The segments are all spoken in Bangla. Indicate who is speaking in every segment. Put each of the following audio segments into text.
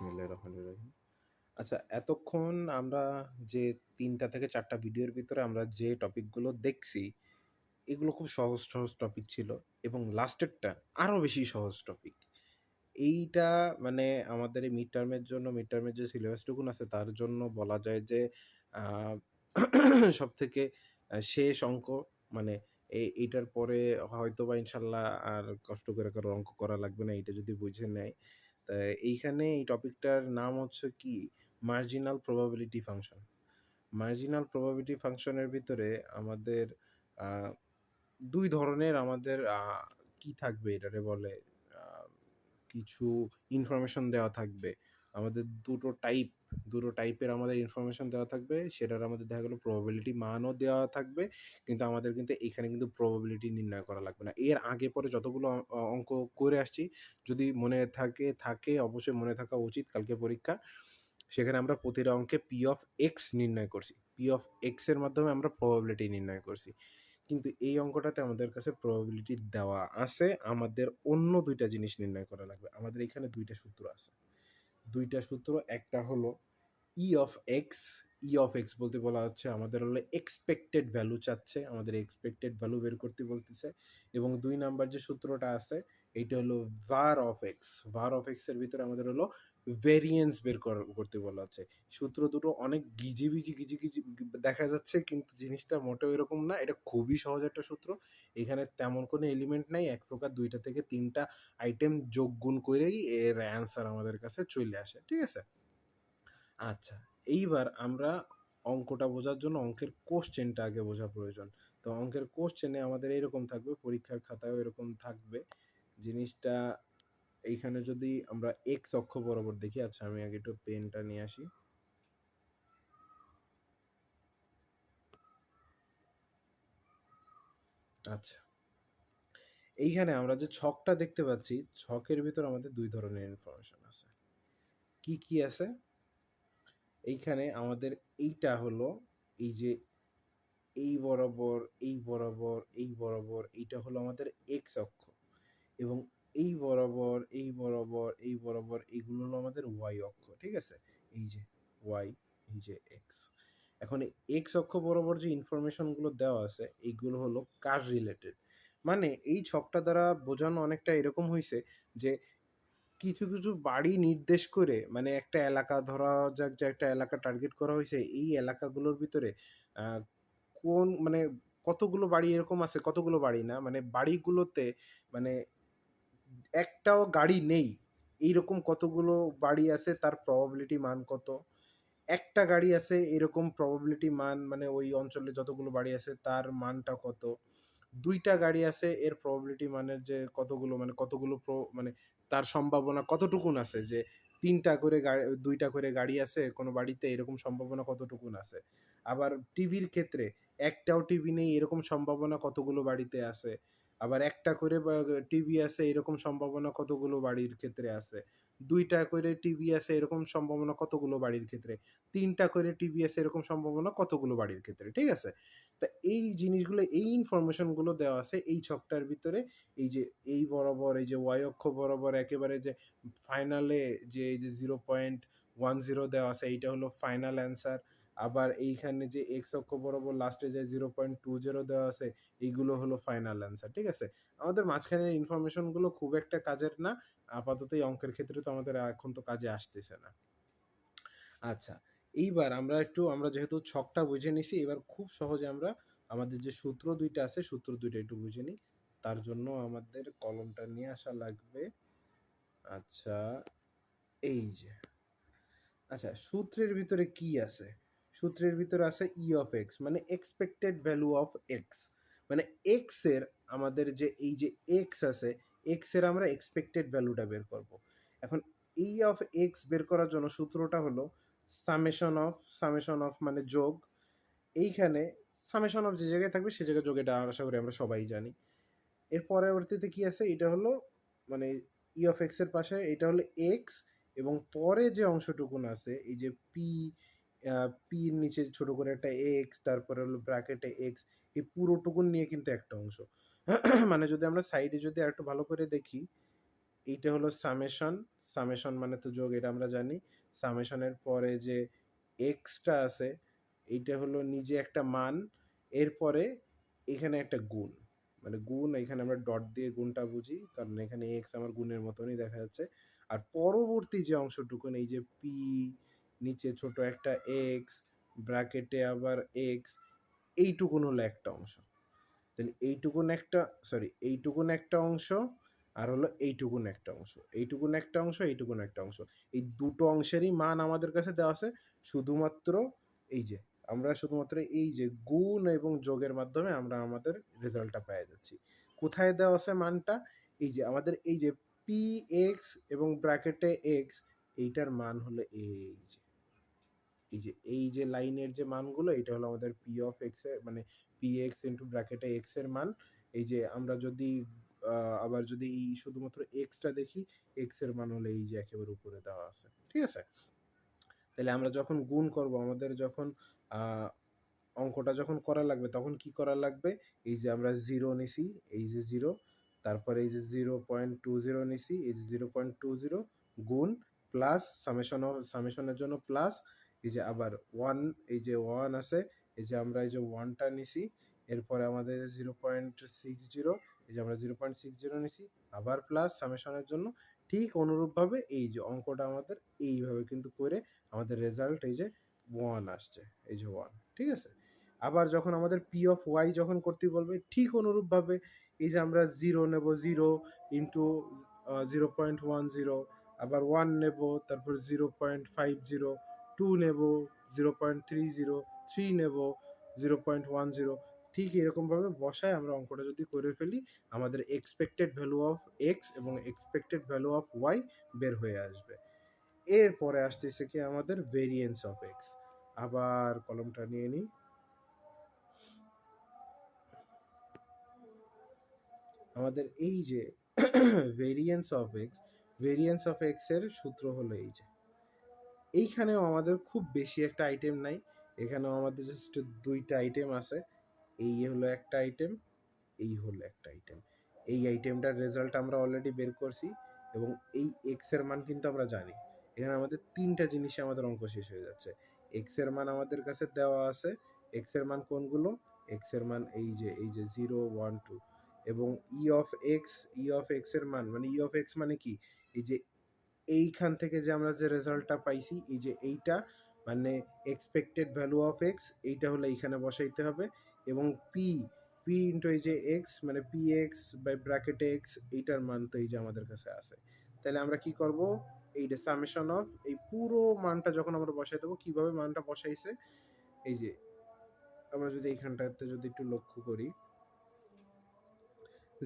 Speaker 1: বিসমিল্লাহির রহমানির রহিম। আচ্ছা, এতক্ষণ আমরা যে ৩টা থেকে ৪টা ভিডিওর ভিতরে আমরা যে টপিকগুলো দেখছি, এগুলো খুব সহজ, সহজ টপিক ছিল এবং লাস্টেরটা আরো বেশি সহজ টপিক। এইটা মানে আমাদের এই মিড টার্মের জন্য মিড টার্মের যে সিলেবাসটুকুন আছে তার জন্য বলা যায় যে আ সবথেকে শেষ অঙ্ক। মানে এইটার পরে হয়তোবা ইনশাআল্লাহ আর কষ্ট করে কারো অঙ্ক করা লাগবে না, এইটা যদি বুঝে নেয়। তা এইখানে এই টপিকটার নাম হচ্ছে কি? Marginal probability function. Marginal probability ফাংশনের ভিতরে আমাদের আ ২ ধরনের আমাদের কি থাকবে এটারে বলে? আ কিছু ইনফরমেশন দেওয়া থাকবে। আমাদের ২টো টাইপের আমাদের ইনফরমেশন দেওয়া থাকবে। সেটার আমাদের দেখা গেল প্রবাবিলিটি মানও দেওয়া থাকবে। কিন্তু আমাদের কিন্তু এখানে কিন্তু প্রবাবিলিটি নির্ণয় করা লাগবে না। এর আগে পরে যতগুলো অঙ্ক করে আসছি, যদি মনে থাকে অবশ্যই মনে থাকা উচিত, কালকে পরীক্ষা। সেখানে আমরা প্রতিটা অঙ্কে P of X নির্ণয় করছি। P of X এর মাধ্যমে আমরা প্রবাবিলিটি নির্ণয় করছি। কিন্তু এই অঙ্কটাতে আমাদের কাছে প্রবাবিলিটি দেওয়া আছে। আমাদের অন্য ২ টা জিনিস নির্ণয় করা লাগবে। আমাদের এখানে ২ টা সূত্র আছে। ২ টা সূত্র, একটা হলো E of X, E of X বলতে বলা হচ্ছে আমাদের হলো এক্সপেক্টেড ভ্যালু চাচ্ছে, আমাদের এক্সপেক্টেড ভ্যালু বের করতে বলতেছে। এবং ২ নাম্বার যে সূত্রটা আছে এইটা হলো var of x। var of x এর ভিতরে আমাদের হলো ভেরিয়েন্স বের করতে বলা হচ্ছে। সূত্র দুটো অনেক গিজিবিজি দেখা যাচ্ছে, কিন্তু জিনিসটা মোটেও এরকম না। এটা খুবই সহজ একটা সূত্র। এখানে তেমন কোনো এলিমেন্ট নাই। এক প্রকার ২ টা থেকে ৩ টা আইটেম যোগ গুণ করেই এর অ্যান্সার আমাদের কাছে চলে আসে। ঠিক আছে? আচ্ছা, এইবার আমরা অঙ্কটা বোঝার জন্য অঙ্কের কোশ্চেনটা আগে বোঝা প্রয়োজন। তো অঙ্কের কোশ্চেনে আমাদের এরকম থাকবে, পরীক্ষার খাতায়ও এরকম থাকবে। জিনিসটা এইখানে যদি আমরা এক্স অক্ষ বরাবর দেখি, আচ্ছা আমি আগে একটু পেনটা নিয়ে আসি। আচ্ছা, এইখানে আমরা যে ছকটা দেখতে পাচ্ছি, ছকের ভিতর আমাদের ২ ধরনের ইনফরমেশন আছে। কি, কি আছে? এইখানে আমাদের এইটা হলো এই যে এই বরাবর, এই বরাবর, এই বরাবর এইটা হলো আমাদের এক্স অক্ষ। এবং এই বরাবর, এই বরাবর, এই বরাবর এগুলো হলো আমাদের ওয়াই অক্ষ। ঠিক আছে? এই যে ওয়াই, এই যে এক্স। এখন এই এক্স অক্ষ বরাবর যে ইনফরমেশন গুলো দেওয়া আছে এইগুলো হলো কার রিলেটেড। মানে এই ছকটা দ্বারা বোঝানো অনেকটা এরকম হইছে যে কিছু, কিছু বাড়ি নির্দেশ করে, মানে একটা এলাকা ধরা যাক যে একটা এলাকা টার্গেট করা হইছে। এই এলাকাগুলোর ভিতরে আ কোন মানে কতগুলো বাড়ি এরকম আছে, কতগুলো বাড়ি না। মানে বাড়িগুলোতে মানে একটাও গাড়ি নেই, এইরকম কতগুলো বাড়ি আছে, তার প্রবাবিলিটি মান কত? একটা গাড়ি আছে এরকম প্রবাবিলিটি মান, মানে ওই অঞ্চলে যতগুলো বাড়ি আছে তার মানটা কত? ২ টা গাড়ি আছে এর প্রবাবিলিটি মানের যে কতগুলো, মানে কতগুলো মানে তার সম্ভাবনা কতটুকুন আছে যে ৩ টা করে ২ টা করে গাড়ি আছে কোনো বাড়িতে, এরকম সম্ভাবনা কতটুকুন আছে? আবার টিভির ক্ষেত্রে একটাও টিভি নেই, এরকম সম্ভাবনা কতগুলো বাড়িতে আছে? আবার একটা করে টিভি আছে এরকম সম্ভাবনা কতগুলো বাড়ির ক্ষেত্রে আছে? ২ টা করে টিভি আছে এরকম সম্ভাবনা কতগুলো বাড়ির ক্ষেত্রে? ৩ টা করে টিভি আছে এরকম সম্ভাবনা কতগুলো বাড়ির ক্ষেত্রে? ঠিক আছে? তা এই জিনিসগুলো, এই ইনফরমেশন গুলো দেওয়া আছে এই ছকটার ভিতরে। এই যে এই বরাবর, এই যে ওয়াই অক্ষ বরাবর একেবারে যে ফাইনালে যে এই যে 0.10 দেওয়া আছে এইটা হলো ফাইনাল অ্যান্সার। আবার এইখানে যে এক্স অক্ষ বরাবর লাস্টে যে 0.20 দেওয়া আছে এইগুলো হলো ফাইনাল অ্যান্সার। ঠিক আছে? আমাদের মাঝখানের ইনফরমেশন গুলো খুব একটা কাজের না। আপাতত এই অঙ্কের ক্ষেত্রে তো আমাদের এখন তো কাজে আসতেছে না। আচ্ছা, এইবার আমরা যেহেতু ছকটা বুঝে নিছি, এবার খুব সহজে আমরা আমাদের যে সূত্র ২ টা আছে, সূত্র ২ টা একটু বুঝে নিই। তার জন্য আমাদের কলমটা নিয়ে আসা লাগবে। আচ্ছা, এই যে। আচ্ছা, সূত্রের ভিতরে কি আছে? সূত্রের ভিতরে আছে E of X, মানে expected value of X। মানে X এর আমাদের যে এই যে X আছে, X এর আমরা expected ভ্যালুটা বের করব। এখন E of X বের করার জন্য সূত্রটা হলো summation of মানে যোগ। এইখানে summation of যে জায়গায় থাকবে সে জায়গায় যোগ, এটা আশা করি আমরা সবাই জানি। এর পরবর্তীতে কি আছে? এটা হলো মানে E of X এর পাশে এটা হলো X, এবং পরে যে অংশটুকুন আছে এই যে P এর নিচে ছোট করে একটা X, তারপরে হলো ব্র্যাকেটে X, এই পুরোটুকুন নিয়ে কিন্তু একটা অংশ। মানে যদি আমরা সাইডে যদি আরেকটু ভালো করে দেখি, এইটা হলো সামেশন। সামেশন মানে তো যোগ, এটা আমরা জানি। সামেশনের পরে যে এক্সটা আছে এইটা হলো নিজে একটা মান, এরপরে এখানে একটা গুণ, মানে গুণ, এখানে আমরা ডট দিয়ে গুণটা বুঝি কারণ এখানে এক্স আমার গুণের মতনই দেখা যাচ্ছে। আর পরবর্তী যে অংশটুকু এই যে পি, নিচে ছোট একটা এক্স, ব্র্যাকেটে আবার এক্স, এইটুকুন হলো একটা অংশ। তাহলে এইটুকুন একটা, সরি, এইটুকুন একটা অংশ, আর হলো এইটুকুন একটা অংশ, এইটুকুন একটা অংশ, এইটুকুন একটা অংশ। এই দুটো অংশেরই মান আমাদের কাছে দেওয়া আছে। শুধুমাত্র এই যে আমরা শুধুমাত্র এই যে গুণ এবং যোগের মাধ্যমে আমরা আমাদের রেজাল্টটা পেয়ে যাচ্ছি। কোথায় দেওয়া আছে মানটা? এই যে আমাদের এই যে পি এক্স এবং ব্র্যাকেটে এক্স, এইটার মান হলো এই যে লাইনের যে মানগুলো, এটা হলো আমাদের পি অফ এক্স এর, মানে পি এক্স ইন্টু ব্র্যাকেটে এক্স এর মান। এই যে আমরা যদি আবার যদি এই শুধুমাত্র এক্সটা দেখি, এক্স এর মান হলো এই যে একেবারে উপরে দেওয়া আছে, ঠিক আছে? তাহলে আমরা যখন গুণ করব, আমাদের যখন অঙ্কটা যখন করা লাগবে, তখন কি করা লাগবে? এই যে আমরা জিরো নিছি, এই যে জিরো, তারপরে এই যে 0.20 নিছি, এই যে 0.20 গুণ প্লাস সামেশনের জন্য প্লাস, এই যে আবার ওয়ান, এই যে ওয়ান আছে, এই যে আমরা এই যে ওয়ানটা নিছি, এরপরে আমাদের 0.60, এই যে আমরা 0.60 নিছি, আবার প্লাস সামেশনের জন্য। ঠিক অনুরূপভাবে এই যে অঙ্কটা আমাদের এইভাবে কিন্তু করে আমাদের রেজাল্ট এই যে ওয়ান আসছে, এই যে ওয়ান, ঠিক আছে? আবার যখন আমাদের পি অফ ওয়াই যখন করতে বলবে, ঠিক অনুরূপভাবে এই যে আমরা জিরো নেব, জিরো ইন্টু 0.10, আবার ওয়ান নেব, তারপর 0.50, টু নেব 0.30, থ্রি নেব 0.10, ঠিক এরকমভাবে বসায় আমরা অঙ্কটা যদি করে ফেলি, আমাদের এক্সপেক্টেড ভ্যালু অফ এক্স এবং এক্সপেক্টেড ভ্যালু অফ ওয়াই বের হয়ে আসবে। এরপরে আসতেছে কি আমাদের ভেরিয়েন্স অফ এক্স। আবার কলমটা নিয়ে নিই। আমাদের এই যে variance of x, variance of x এর সূত্র হলো এই যে, এইখানেও আমাদের খুব বেশি একটা আইটেম নাই, এখানেও আমাদের জাস্ট দুইটা আইটেম আছে। এই হলো একটা আইটেম, এই হলো একটা আইটেম। এই আইটেমটার রেজাল্ট আমরা অলরেডি বের করছি, এবং এই এক্স এর মান কিন্তু আমরা জানি। এখানে আমাদের তিনটা জিনিসে আমাদের অঙ্ক শেষ হয়ে যাচ্ছে। এক্স এর মান আমাদের কাছে দেওয়া আছে। এক্স এর মান কোনগুলো? এক্স এর মান এই যে 0, 1, 2, এবং ই অফ এক্স এর মান, মানে ই অফ এক্স মানে কি? এই যে এইখান থেকে যে আমরা যে রেজাল্টটা পাইছি, এই যে এইটা মানে এক্সপেক্টেড ভ্যালু অফ এক্স, এইটা হলো এইখানে বসাইতে হবে। এবং পি, পি ইন্টু এই যে এক্স, মানে P X by bracket X, এইটার মান তো এই যে আমাদের কাছে আছে। তাহলে আমরা কি করব? এইটা সামেশন অফ এই পুরো মানটা যখন আমরা বসাই দেবো, কিভাবে মানটা বসাইছে, এই যে আমরা যদি এইখানটাতে যদি একটু লক্ষ্য করি,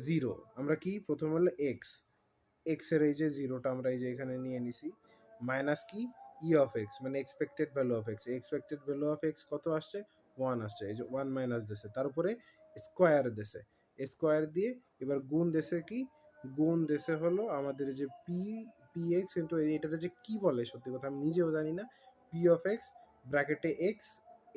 Speaker 1: জিরো, আমরা কি প্রথমে হলো এক্স, এক্স এর এই যে জিরোটা আমরা এই যে এখানে নিয়ে নিছি, মাইনাস কি ই অফ এক্স, মানে expected value of x, expected value of x কত আসছে? ওয়ান আসছে, এই যে ওয়ান মাইনাস দিছে, তার উপরে স্কোয়ার দিছে, স্কোয়ার দিয়ে এবার গুণ দেশে কি, গুণ দেশে হলো আমাদের যে পি, পি এক্স ইন্টু এটাতে যে কি বলে সত্যি কথা আমি নিজেও জানি না, পি অফ এক্স ব্র্যাকেটে এক্স,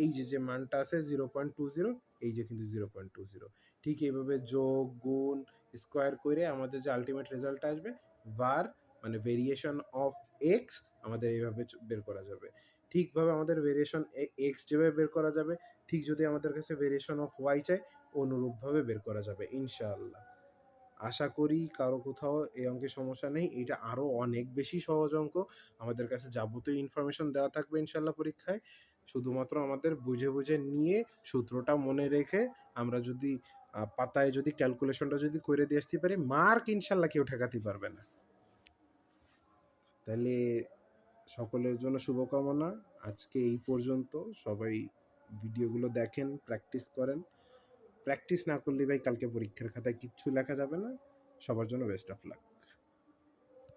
Speaker 1: এই যে যে মানটা আছে 0.20, এই যে কিন্তু 0.20, ঠিক এইভাবে যোগ গুণ স্কোয়ার করে আমাদের যে আলটিমেট রেজাল্ট আসবে, বার মানে ভেরিয়েশন অফ এক্স, আমাদের এইভাবে বের করা যাবে। ঠিকভাবে আমাদের ভেরিয়েশন এক্স যেভাবে বের করা যাবে, ঠিক যদি আমাদের কাছে ভেরিয়েশন অফ ওয়াই চাই, অনুরূপভাবে বের করা যাবে ইনশাআল্লাহ। আশা করি কারো কোথাও এই অঙ্কে সমস্যা নেই। এটা আরও অনেক বেশি সহজ অঙ্ক, আমাদের কাছে যাবতীয় ইনফরমেশন দেওয়া থাকবে ইনশাল্লাহ পরীক্ষায়। শুধুমাত্র আমাদের বুঝে বুঝে নিয়ে সূত্রটা মনে রেখে আমরা যদি পাতায় যদি ক্যালকুলেশনটা যদি করে দিয়ে আসতে পারি, মার্ক ইনশাল্লাহ কেউ ঠেকাতে পারবে না। তাহলে সকলের জন্য শুভকামনা। আজকে এই পর্যন্ত। সবাই ভিডিওগুলো দেখেন, প্র্যাকটিস করেন। প্র্যাকটিস না করলে ভাই কালকে পরীক্ষার খাতায় কিচ্ছু লেখা যাবে না। সবার জন্য বেস্ট অফ লাক।